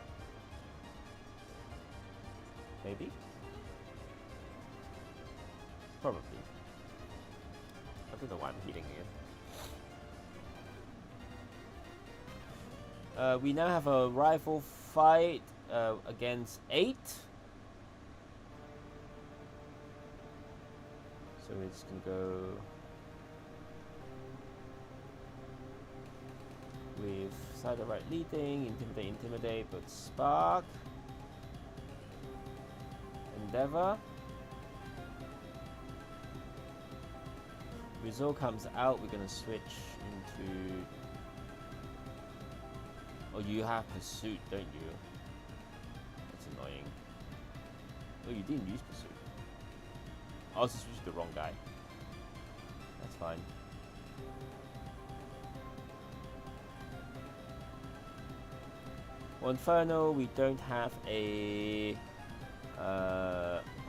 Maybe? Probably. I don't know why I'm heating it. We now have a rival fight against 8. So it's gonna go Side of right leading. Intimidate, intimidate, but spark. Endeavor. Result comes out, we're gonna switch into. Oh, you have pursuit, don't you? That's annoying. Oh, you didn't use pursuit. I also switched the wrong guy. That's fine. Well, Inferno, we don't have a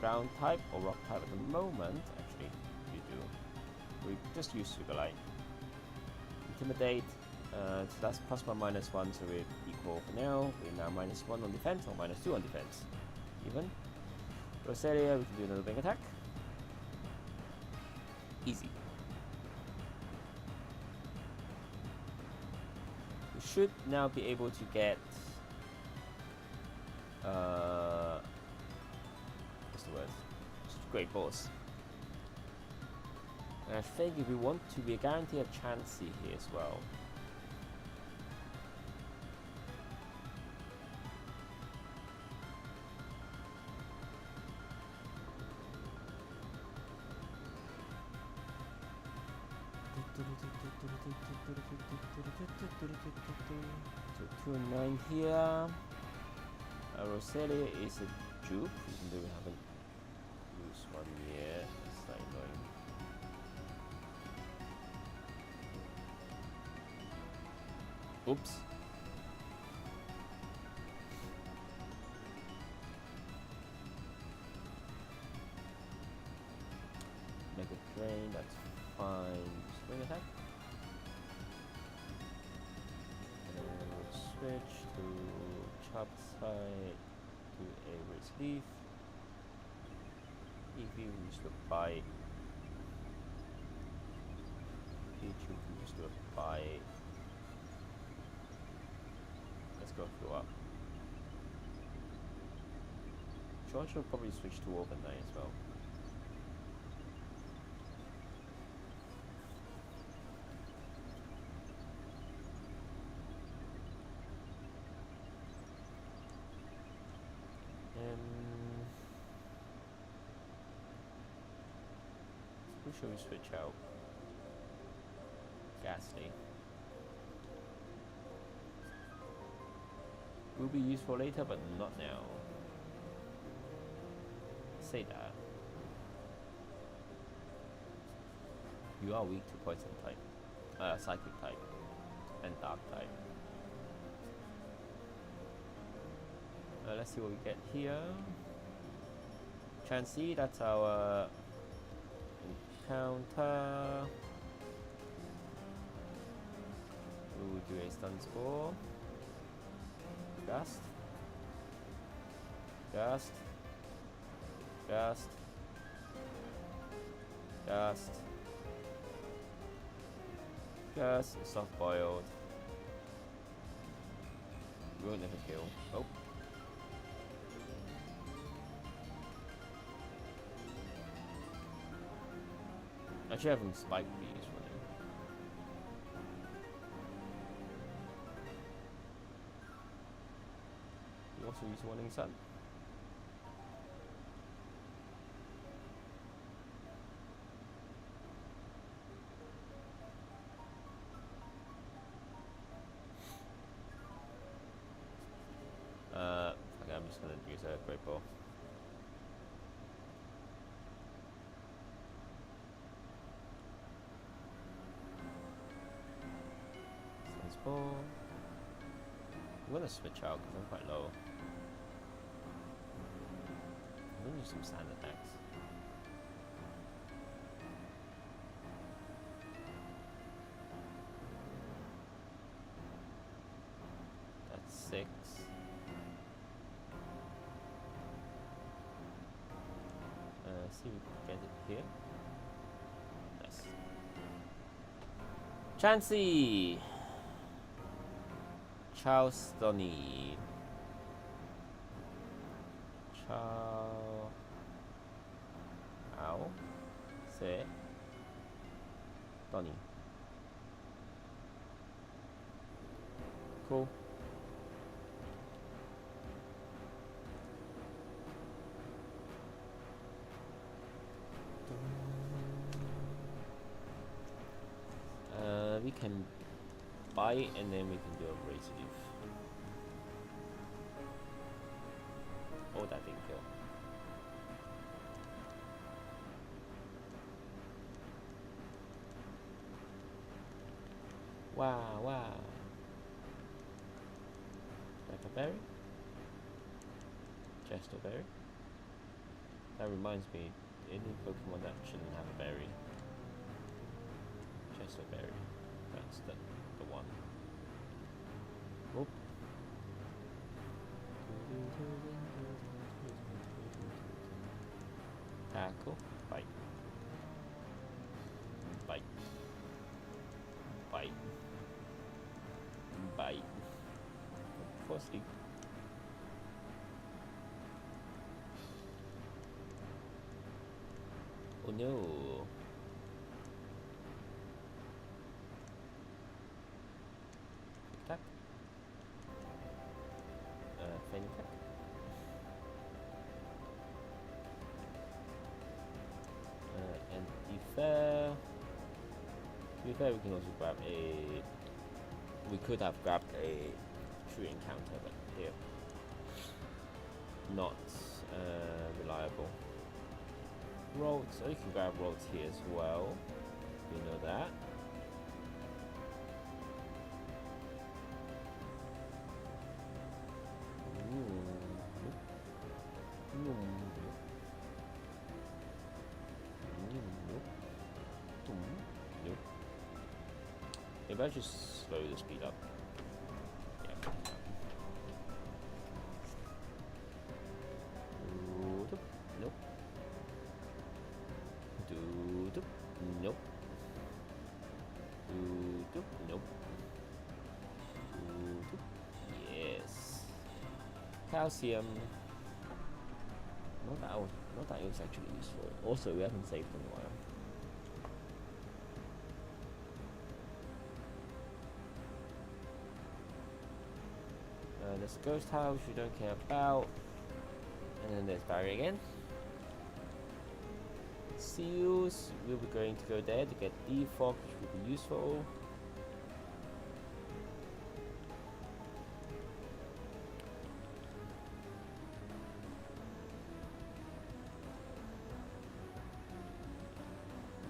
ground type or rock type at the moment. Actually, you do. We just use Super Light. Intimidate. So that's +1, -1, so we're equal for now. We're now -1 on defense or -2 on defense. Even. Rosalia, we can do another big attack. Easy. We should now be able to get what's the word? Great Boss. And I think if we want to, we guarantee a Chansey here as well. So 2 and 9 here. Rosalia is a dupe, even though we haven't used one yet. It's like annoying. Oops. Mega Drain, that's fine. Spring attack. And we'll switch to chop side to a raised leaf. If you use the bite, Pichu can use the bite. Let's go through up. George will probably switch to overnight as well. Who should we switch out? Ghastly. Will be useful later, but not now. Say that. You are weak to poison type, psychic type, and dark type. Let's see what we get here. Chansey, that's our encounter. We will do a stun score. Gust. Gust. Gust. Gust. Gust. Soft boiled. We won't never kill. Oh. Actually, having spike would be useful. You also use Warning Sun. Okay, I'm just gonna use a Great Ball. Ball. I'm gonna switch out because I'm quite low. I'm gonna use some sand attacks. That's 6. See if we can get it here. Nice. Chansey! Charlestony. Ow. Se. Tony. Cool. tackle. We can bite and then we can do a razor leaf. Oh, that didn't kill. Wow, wow. Berry? Chesterberry? That reminds me, any Pokemon that shouldn't have a berry. Chesterberry. That's the one. Oop. Tackle. Bite. Bite. Bite. Bite. For sleep. Oh no. Attack. Fan attack. And to be fair, we can also grab a. We could have grabbed a true encounter, but here, not reliable. Rolls, so you can grab rolls here as well. You know that. Maybe I just slow the speed up. Yeah. Nope. Nope. Nope. Yes. Calcium. Not that it was actually useful. Also, we haven't saved in a while. There's a ghost house we don't care about. And then there's Barry again. Seals, we'll be going to go there to get defog, which will be useful.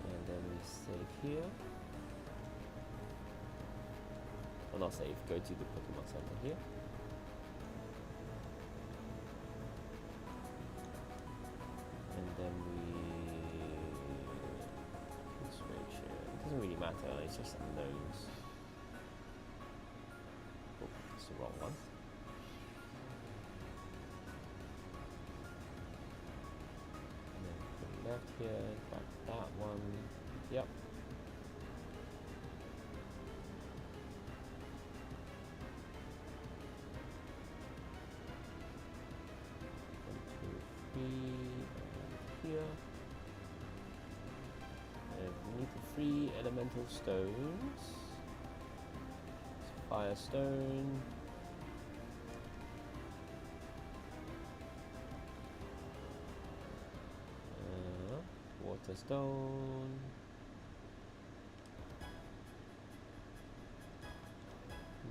And then we save here. Well, not save, go to the Pokemon Center here. And then it doesn't really matter, it's just unknowns. Oh, it's the wrong one. And then put left here, grab that one. Yep. 1, 2, 3, here. We need the 3 elemental stones. Fire stone. Water stone.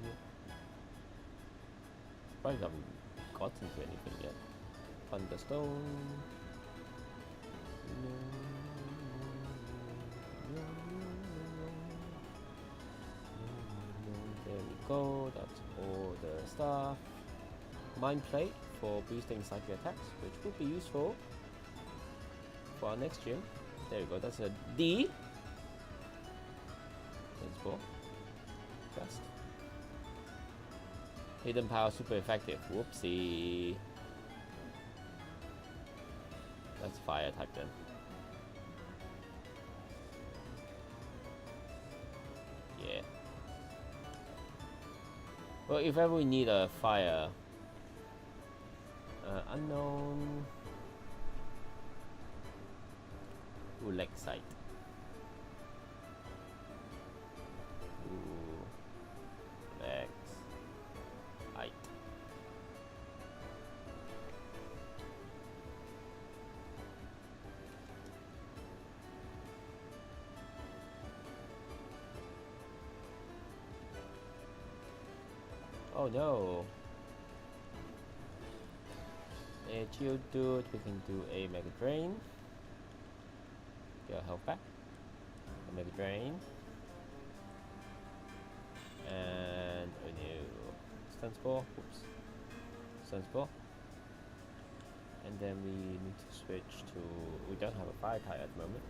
Yep. Probably haven't gotten to anything yet. Thunderstone. There we go, that's all the stuff. Mind plate for boosting psychic attacks, which would be useful for our next gym. There we go, that's a D. That's 4. Best. Hidden power super effective. Whoopsie. That's fire type then. Yeah. Well, if ever we need a fire, unknown. Ooh, leg sight. Ooh, legs. Oh no. A Geodude, we can do a Mega Drain. Get our health back. A Mega Drain. And oh no. Stun Spore. Oops. Stun Spore. And then we need to switch to. We don't have a fire type at the moment.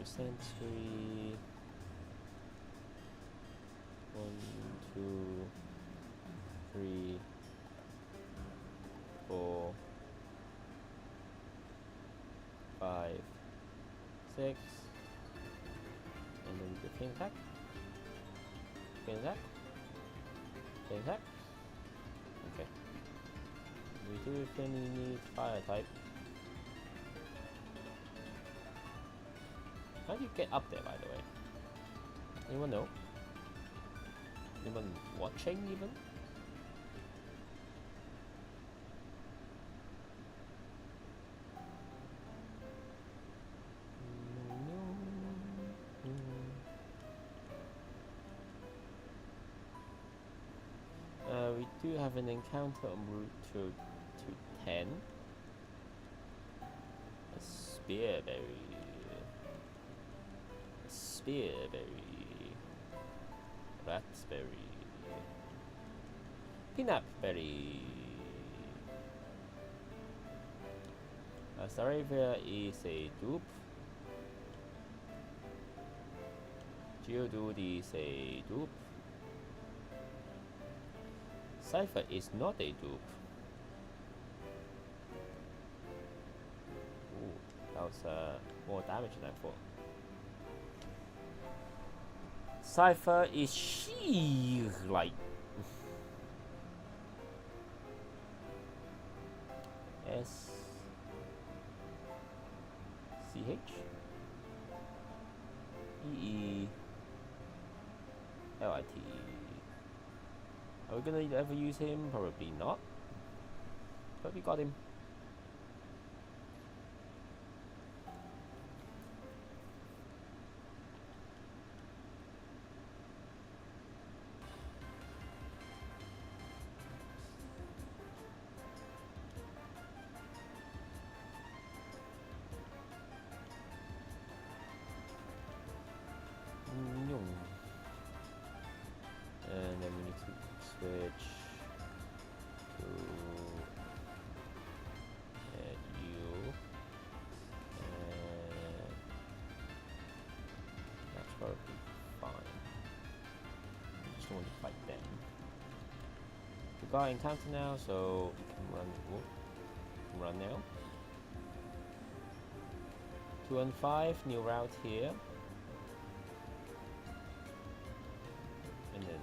Sensory. 1, 2, 3, 4, 5, 6, and then the King attack. King attack. King attack. Okay. We do definitely need fire type. How do you get up there, by the way? Anyone know? Anyone watching, even? We do have an encounter en route to 10. A Spearberry. Spearberry, Raspberry, Peanut Berry. Staravia is a dupe. Geodude is a dupe. Cypher is not a dupe. Ooh, that was more damage than I thought. Cypher is sheer-like. S C H E E L I T. Are we gonna ever use him? Probably not. But we got him. And then we need to switch to you, and that's probably fine. I just don't want to fight them. We got encounter now, so we can run. Whoop, run now. 2 and 5, new route here. And then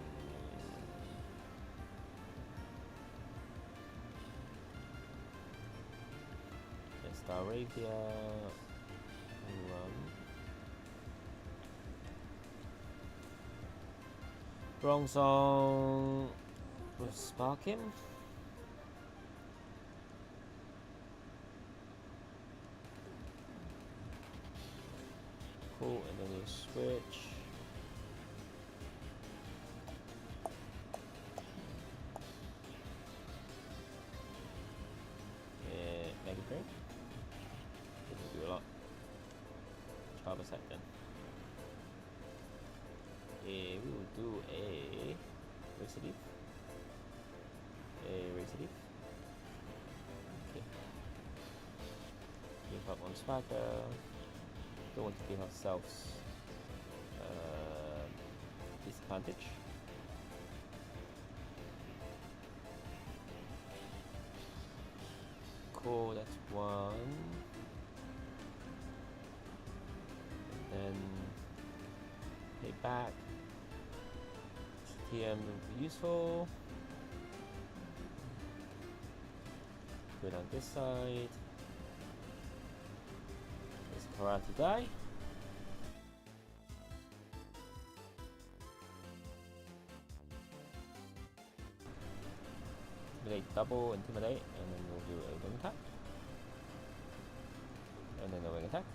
Staravia, run. Wrong song. We'll spark him. Cool, and then we'll switch. Mega Drain. Didn't do a lot. Charge attack then. We will do a Razor Leaf. Okay. Give up on Swagger. Don't want to give ourselves disadvantage. Cool, that's one. Then pay back. TM will be useful. Go down this side. There's Karate guy. Double intimidate, and then we'll do a wing attack, and then a wing attack.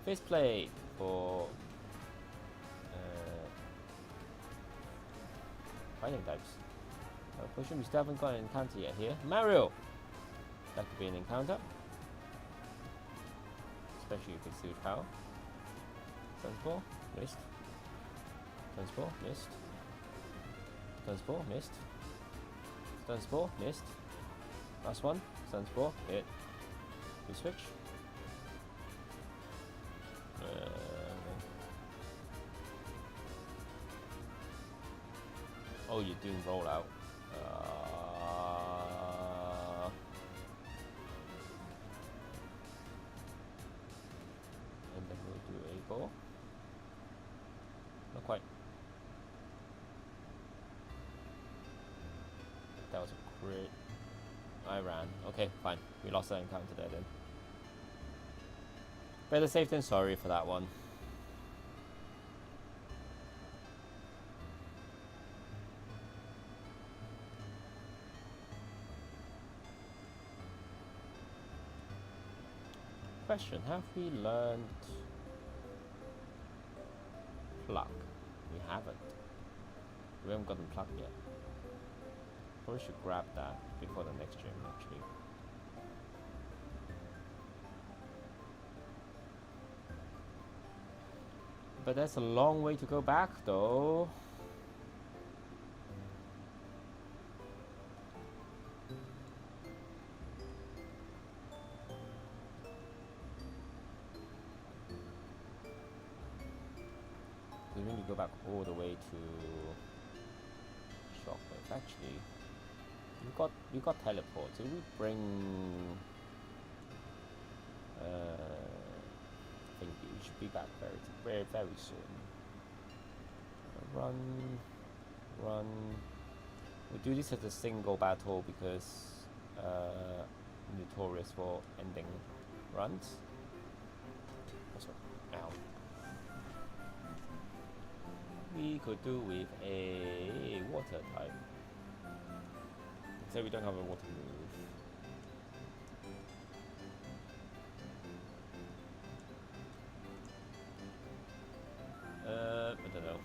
Fist plate for fighting types. Unfortunately, we still haven't got an encounter yet here. Mario! That could be an encounter. Especially if it's through power. Sunspore, missed. Sunspore, missed. Sunspore, missed. Sunspore, missed. Last one, Sunspore, hit. We switch. Oh, you're doing rollout. And then we'll do a ball. Not quite. That was a crit. I ran. Okay, fine. We lost that encounter there then. Better safe than sorry for that one. Question, have we learned pluck? We haven't. We haven't gotten pluck yet. Probably should grab that before the next gym actually. But that's a long way to go back though. We need to go back all the way to Shockwave. Actually, we got teleport. Did we bring? I think we should be back very soon. Run. We do this as a single battle because notorious for ending runs. Also, ow. We could do with a water type. Except we don't have a water move. I don't know.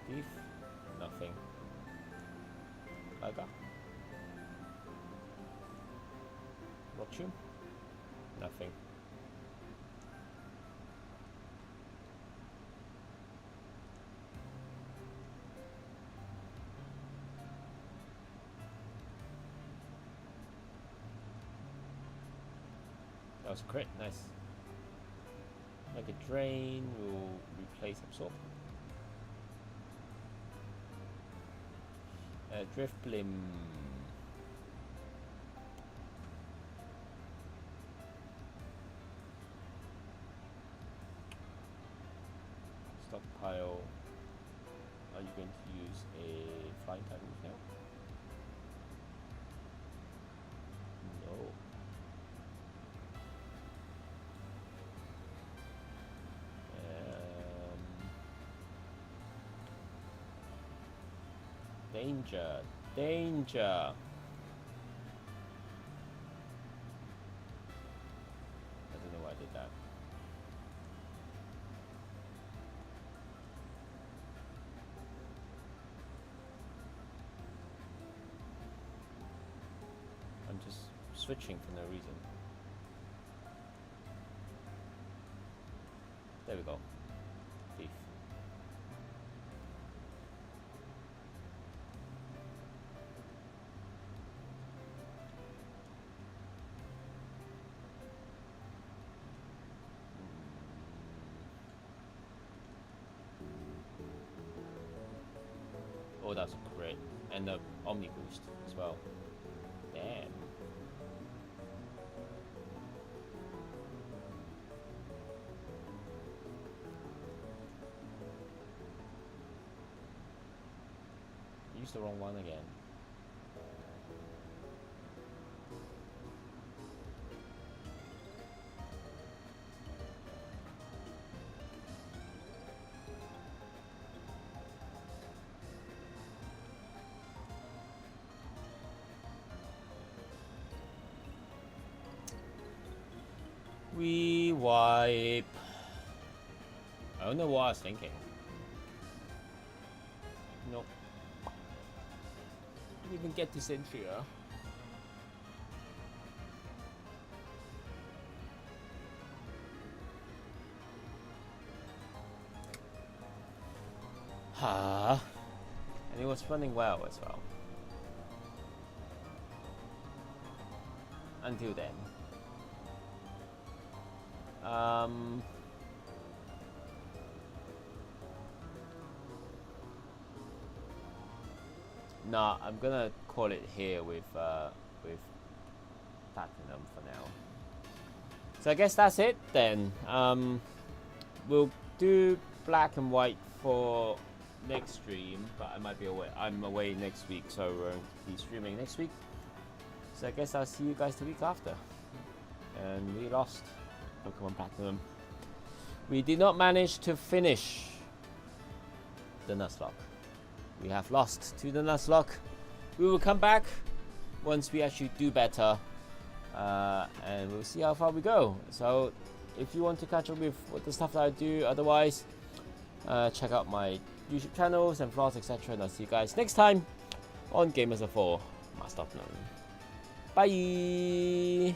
Thief? Nothing. Laga? Rockshum? Nothing. That was a crit, nice. Like a drain will replace absorb. Drift blim. Stockpile. Are you going to use a flying type move now? No. Danger! Danger! I don't know why I did that. I'm just switching for no reason. There we go. Thief. Oh, that's great. And the Omni boost as well. Damn. Used the wrong one again. We wipe. I don't know what I was thinking. Nope. Didn't even get to Cynthia. And it was running well as well. Until then. Nah, I'm gonna call it here with Platinum for now. So I guess that's it then. We'll do black and white for next stream, but I might be away. I'm away next week, so we'll be streaming next week. So I guess I'll see you guys the week after. And we lost Pokemon Platinum. We did not manage to finish the Nuzlocke. We have lost to the Nuzlocke. We will come back once we actually do better, and we'll see how far we go. So if you want to catch up with what the stuff that I do, otherwise check out my YouTube channels and vlogs, etc. And I'll see you guys next time on Gamers of 4 Master of None. Bye.